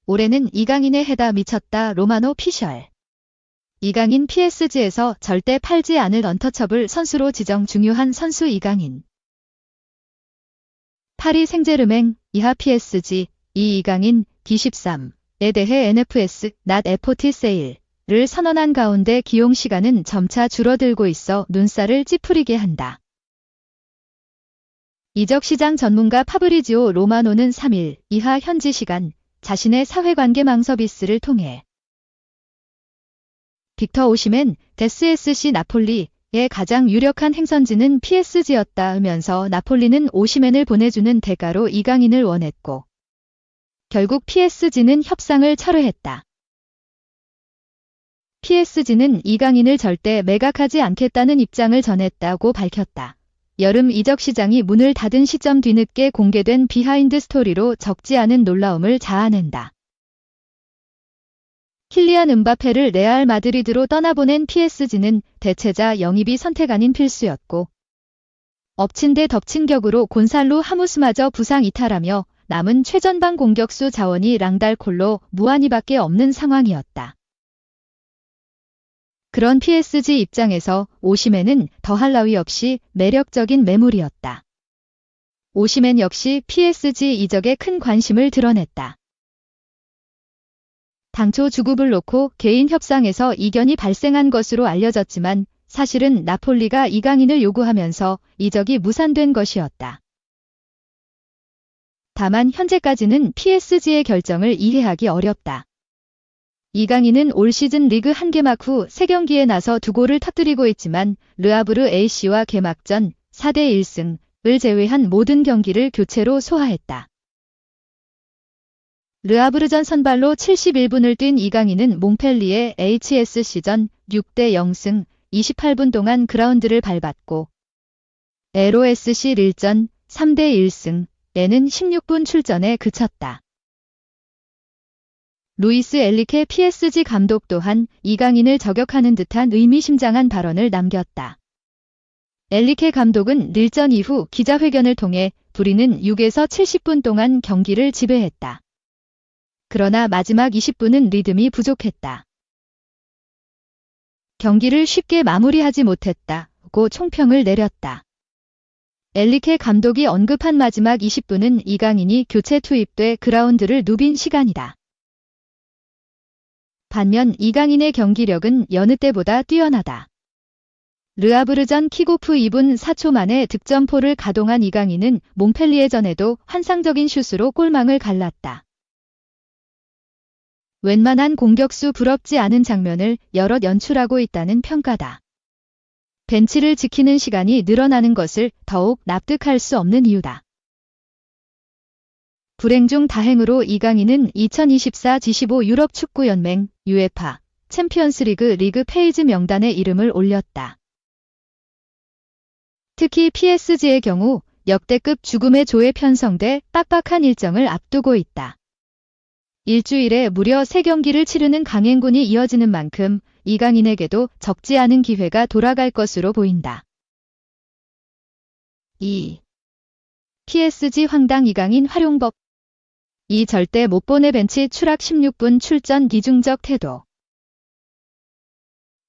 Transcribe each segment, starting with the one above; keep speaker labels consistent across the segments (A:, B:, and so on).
A: 올해는 이강인의 해다 미쳤다 로마노 피셜. 이강인 PSG에서 절대 팔지 않을 언터처블 선수로 지정 중요한 선수 이강인. 파리 생제르맹 이하 PSG 이강인 D13에 대해 NFS not FT 세일을 선언한 가운데 기용 시간은 점차 줄어들고 있어 눈살을 찌푸리게 한다. 이적 시장 전문가 파브리지오 로마노는 3일 이하 현지 시간 자신의 사회관계망 서비스를 통해 빅터 오시멘 데스SC 나폴리의 가장 유력한 행선지는 PSG였다면서 나폴리는 오시멘을 보내주는 대가로 이강인을 원했고 결국 PSG는 협상을 철회했다. PSG는 이강인을 절대 매각하지 않겠다는 입장을 전했다고 밝혔다. 여름 이적 시장이 문을 닫은 시점 뒤늦게 공개된 비하인드 스토리로 적지 않은 놀라움을 자아낸다. 킬리안 음바페를 레알 마드리드로 떠나보낸 PSG는 대체자 영입이 선택 아닌 필수였고 엎친 데 덮친 격으로 곤살로 하무스마저 부상 이탈하며 남은 최전방 공격수 자원이 랑달콜로 무한히밖에 없는 상황이었다. 그런 PSG 입장에서 오시멘은 더할 나위 없이 매력적인 매물이었다. 오시멘 역시 PSG 이적에 큰 관심을 드러냈다. 당초 주급을 놓고 개인 협상에서 이견이 발생한 것으로 알려졌지만 사실은 나폴리가 이강인을 요구하면서 이적이 무산된 것이었다. 다만 현재까지는 PSG의 결정을 이해하기 어렵다. 이강인은 올 시즌 리그 한 개막 후 3경기에 나서 2골을 터뜨리고 있지만 르아브르 AC와 개막전 4대 1승을 제외한 모든 경기를 교체로 소화했다. 르아브르전 선발로 71분을 뛴 이강인은 몽펠리에 HSC전 6대 0승 28분 동안 그라운드를 밟았고 LOSC 릴전 3대 1승에는 16분 출전에 그쳤다. 루이스 엘리케 PSG 감독 또한 이강인을 저격하는 듯한 의미심장한 발언을 남겼다. 엘리케 감독은 릴전 이후 기자회견을 통해 우리는 6에서 70분 동안 경기를 지배했다. 그러나 마지막 20분은 리듬이 부족했다. 경기를 쉽게 마무리하지 못했다고 총평을 내렸다. 엘리케 감독이 언급한 마지막 20분은 이강인이 교체 투입돼 그라운드를 누빈 시간이다. 반면 이강인의 경기력은 여느 때보다 뛰어나다. 르아브르전 킥오프 2분 4초 만에 득점포를 가동한 이강인은 몽펠리에전에도 환상적인 슛으로 골망을 갈랐다. 웬만한 공격수 부럽지 않은 장면을 여럿 연출하고 있다는 평가다. 벤치를 지키는 시간이 늘어나는 것을 더욱 납득할 수 없는 이유다. 불행 중 다행으로 이강인은 2024 G15 유럽 축구 연맹 UEFA 챔피언스리그 리그 페이지 명단에 이름을 올렸다. 특히 PSG의 경우 역대급 죽음의 조에 편성돼 빡빡한 일정을 앞두고 있다. 일주일에 무려 3경기를 치르는 강행군이 이어지는 만큼 이강인에게도 적지 않은 기회가 돌아갈 것으로 보인다. 2. PSG 황당 이강인 활용법. 이 절대 못 보내 벤치 추락 16분 출전 이중적 태도.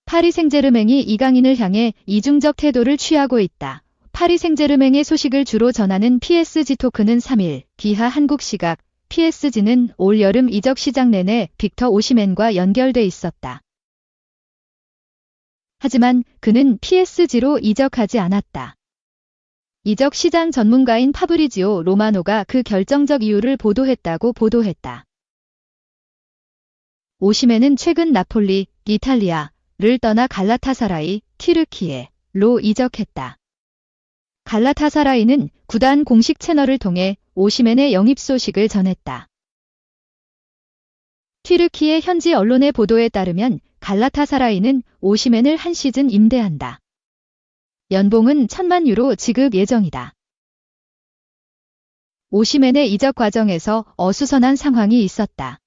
A: 파리 생제르맹이 이강인을 향해 이중적 태도를 취하고 있다. 파리 생제르맹의 소식을 주로 전하는 PSG 토크는 3일 기하 한국 시각 PSG는 올 여름 이적 시장 내내 빅터 오시멘과 연결돼 있었다. 하지만 그는 PSG로 이적하지 않았다. 이적 시장 전문가인 파브리지오 로마노가 그 결정적 이유를 보도했다고 보도했다. 오시멘은 최근 나폴리, 이탈리아를 떠나 갈라타사라이, 튀르키예로 이적했다. 갈라타사라이는 구단 공식 채널을 통해 오시멘의 영입 소식을 전했다. 튀르키예 현지 언론의 보도에 따르면 갈라타사라이는 오시멘을 한 시즌 임대한다. 연봉은 1,000만 유로 지급 예정이다. 오시멘의 이적 과정에서 어수선한 상황이 있었다.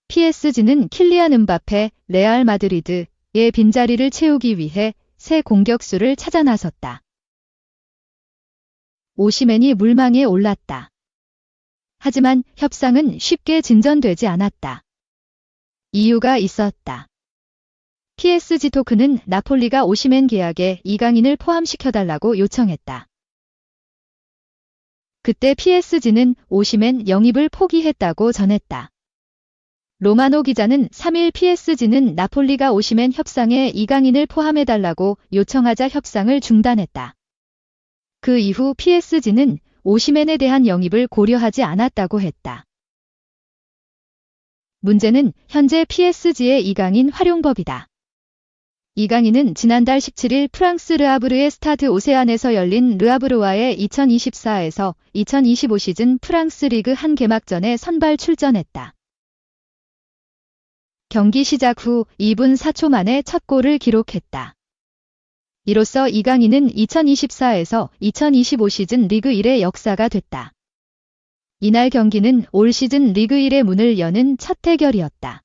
A: PSG는 킬리안 음바페, 레알 마드리드의 빈자리를 채우기 위해 새 공격수를 찾아 나섰다. 오시멘이 물망에 올랐다. 하지만 협상은 쉽게 진전되지 않았다. 이유가 있었다. PSG 토크는 나폴리가 오시멘 계약에 이강인을 포함시켜달라고 요청했다. 그때 PSG는 오시멘 영입을 포기했다고 전했다. 로마노 기자는 3일 PSG는 나폴리가 오시멘 협상에 이강인을 포함해달라고 요청하자 협상을 중단했다. 그 이후 PSG는 오시멘에 대한 영입을 고려하지 않았다고 했다. 문제는 현재 PSG의 이강인 활용법이다. 이강인은 지난달 17일 프랑스 르아브르의 스타드 오세안에서 열린 르아브르와의 2024에서 2025 시즌 프랑스 리그 한 개막전에 선발 출전했다. 경기 시작 후 2분 4초 만에 첫 골을 기록했다. 이로써 이강인은 2024에서 2025 시즌 리그 1의 역사가 됐다. 이날 경기는 올 시즌 리그 1의 문을 여는 첫 대결이었다.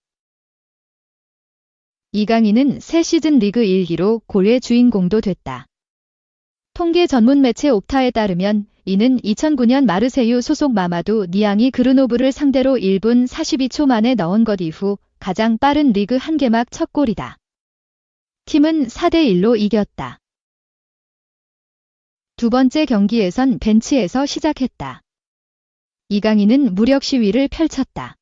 A: 이강인은 새 시즌 리그 1기로 골의 주인공도 됐다. 통계 전문 매체 옵타에 따르면 이는 2009년 마르세유 소속 마마두 니앙이 그르노브를 상대로 1분 42초 만에 넣은 것 이후 가장 빠른 리그 한 개막 첫 골이다. 팀은 4대1로 이겼다. 두 번째 경기에선 벤치에서 시작했다. 이강인은 무력 시위를 펼쳤다.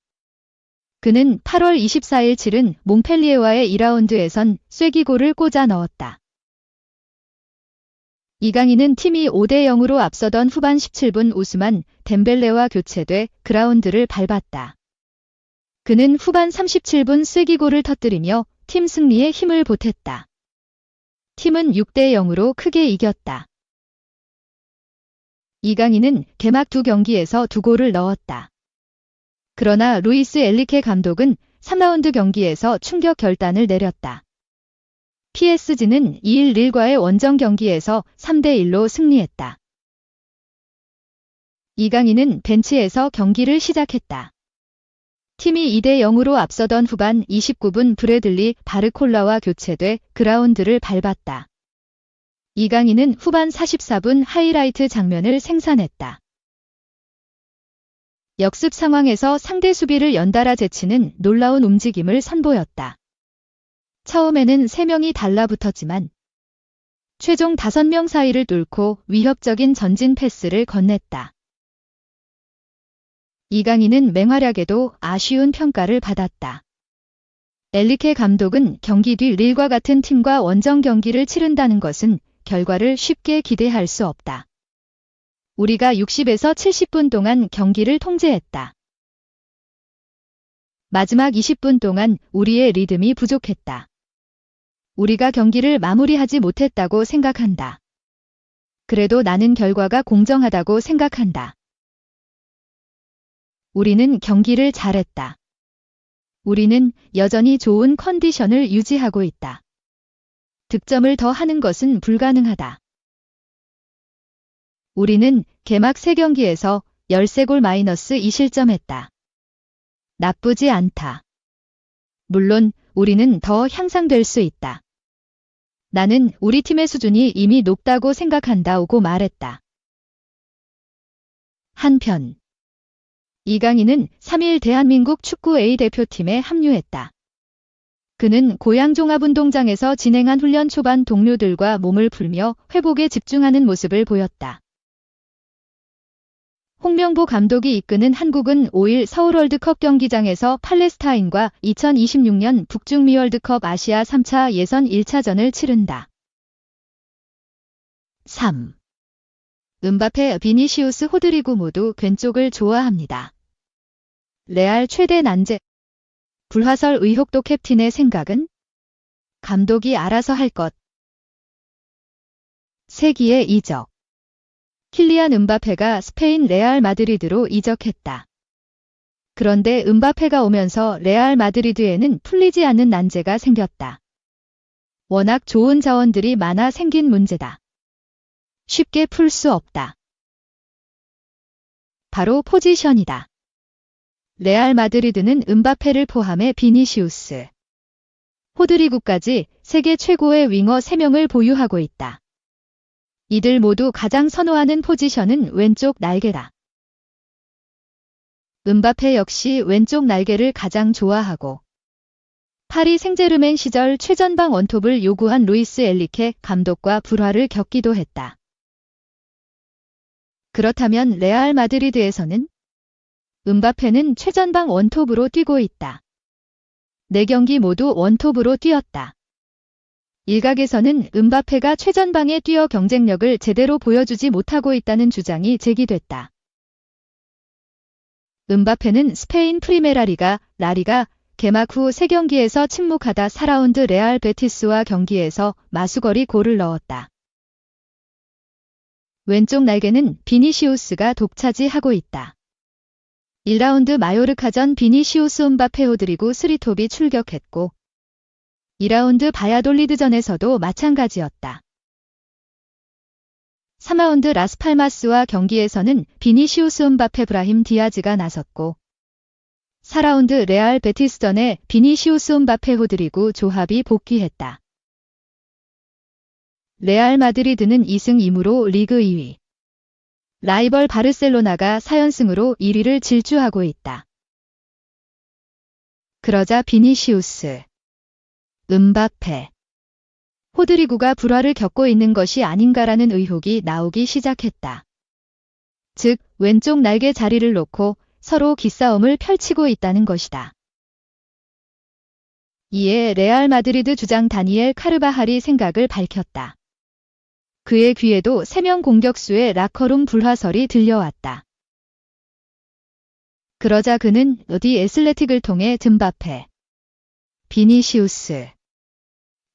A: 그는 8월 24일 치른 몽펠리에와의 2라운드에선 쐐기골을 꽂아 넣었다. 이강인은 팀이 5대0으로 앞서던 후반 17분 오스만 덴벨레와 교체돼 그라운드를 밟았다. 그는 후반 37분 쐐기골을 터뜨리며 팀 승리에 힘을 보탰다. 팀은 6대0으로 크게 이겼다. 이강인은 개막 두 경기에서 두 골을 넣었다. 그러나 루이스 엘리케 감독은 3라운드 경기에서 충격 결단을 내렸다. PSG는 2일 릴과의 원정 경기에서 3대1로 승리했다. 이강인은 벤치에서 경기를 시작했다. 팀이 2대0으로 앞서던 후반 29분 브래들리 바르콜라와 교체돼 그라운드를 밟았다. 이강인은 후반 44분 하이라이트 장면을 생산했다. 역습 상황에서 상대 수비를 연달아 제치는 놀라운 움직임을 선보였다. 처음에는 3명이 달라붙었지만 최종 5명 사이를 뚫고 위협적인 전진 패스를 건넸다. 이강인은 맹활약에도 아쉬운 평가를 받았다. 엘리케 감독은 경기 뒤 릴과 같은 팀과 원정 경기를 치른다는 것은 결과를 쉽게 기대할 수 없다. 우리가 60에서 70분 동안 경기를 통제했다. 마지막 20분 동안 우리의 리듬이 부족했다. 우리가 경기를 마무리하지 못했다고 생각한다. 그래도 나는 결과가 공정하다고 생각한다. 우리는 경기를 잘했다. 우리는 여전히 좋은 컨디션을 유지하고 있다. 득점을 더 하는 것은 불가능하다. 우리는 개막 3경기에서 13골 마이너스 2실점했다. 나쁘지 않다. 물론 우리는 더 향상될 수 있다. 나는 우리 팀의 수준이 이미 높다고 생각한다고 말했다. 한편 이강인은 3일 대한민국 축구 A대표팀에 합류했다. 그는 고양 종합운동장에서 진행한 훈련 초반 동료들과 몸을 풀며 회복에 집중하는 모습을 보였다. 홍명보 감독이 이끄는 한국은 5일 서울 월드컵 경기장에서 팔레스타인과 2026년 북중미 월드컵 아시아 3차 예선 1차전을 치른다. 3. 음바페, 비니시우스, 호드리구 모두 왼쪽을 좋아합니다. 레알 최대 난제. 불화설 의혹도 캡틴의 생각은? 감독이 알아서 할 것. 세기의 이적. 킬리안 음바페가 스페인 레알 마드리드로 이적했다. 그런데 음바페가 오면서 레알 마드리드에는 풀리지 않는 난제가 생겼다. 워낙 좋은 자원들이 많아 생긴 문제다. 쉽게 풀 수 없다. 바로 포지션이다. 레알 마드리드는 음바페를 포함해 비니시우스, 호드리구까지 세계 최고의 윙어 3명을 보유하고 있다. 이들 모두 가장 선호하는 포지션은 왼쪽 날개다. 음바페 역시 왼쪽 날개를 가장 좋아하고 파리 생제르맹 시절 최전방 원톱을 요구한 루이스 엔리케 감독과 불화를 겪기도 했다. 그렇다면 레알 마드리드에서는 음바페는 최전방 원톱으로 뛰고 있다. 4경기 모두 원톱으로 뛰었다. 일각에서는 음바페가 최전방에 뛰어 경쟁력을 제대로 보여주지 못하고 있다는 주장이 제기됐다. 음바페는 스페인 프리메라 리가, 라리가 개막 후 3경기에서 침묵하다 4라운드 레알 베티스와 경기에서 마수거리 골을 넣었다. 왼쪽 날개는 비니시우스가 독차지하고 있다. 1라운드 마요르카전 비니시우스 음바페 호드리구 3톱이 출격했고 2라운드 바야돌리드전에서도 마찬가지였다. 3라운드 라스팔마스와 경기에서는 비니시우스 음바페 브라힘 디아즈가 나섰고 4라운드 레알 베티스전에 비니시우스 음바페 호드리구 조합이 복귀했다. 레알 마드리드는 2승 2무로 리그 2위. 라이벌 바르셀로나가 4연승으로 1위를 질주하고 있다. 그러자 비니시우스, 음바페, 호드리구가 불화를 겪고 있는 것이 아닌가라는 의혹이 나오기 시작했다. 즉, 왼쪽 날개 자리를 놓고 서로 기싸움을 펼치고 있다는 것이다. 이에 레알 마드리드 주장 다니엘 카르바할이 생각을 밝혔다. 그의 귀에도 3명 공격수의 라커룸 불화설이 들려왔다. 그러자 그는 디 애슬레틱을 통해 즘바페, 비니시우스,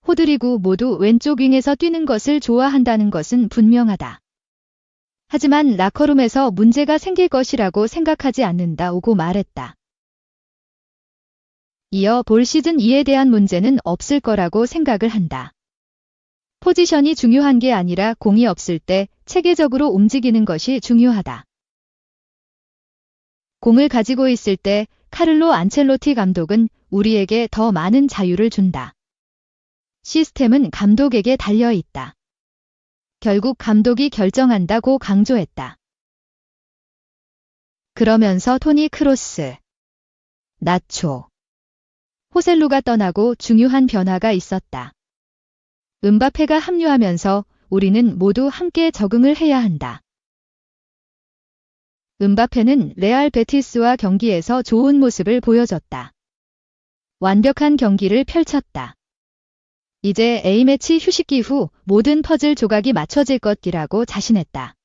A: 호드리구 모두 왼쪽 윙에서 뛰는 것을 좋아한다는 것은 분명하다. 하지만 라커룸에서 문제가 생길 것이라고 생각하지 않는다고 말했다. 이어 볼 시즌 2에 대한 문제는 없을 거라고 생각을 한다. 포지션이 중요한 게 아니라 공이 없을 때 체계적으로 움직이는 것이 중요하다. 공을 가지고 있을 때 카를로 안첼로티 감독은 우리에게 더 많은 자유를 준다. 시스템은 감독에게 달려 있다. 결국 감독이 결정한다고 강조했다. 그러면서 토니 크로스, 나초, 호셀루가 떠나고 중요한 변화가 있었다. 음바페가 합류하면서 우리는 모두 함께 적응을 해야 한다. 음바페는 레알 베티스와 경기에서 좋은 모습을 보여줬다. 완벽한 경기를 펼쳤다. 이제 A매치 휴식기 후 모든 퍼즐 조각이 맞춰질 것이라고 자신했다.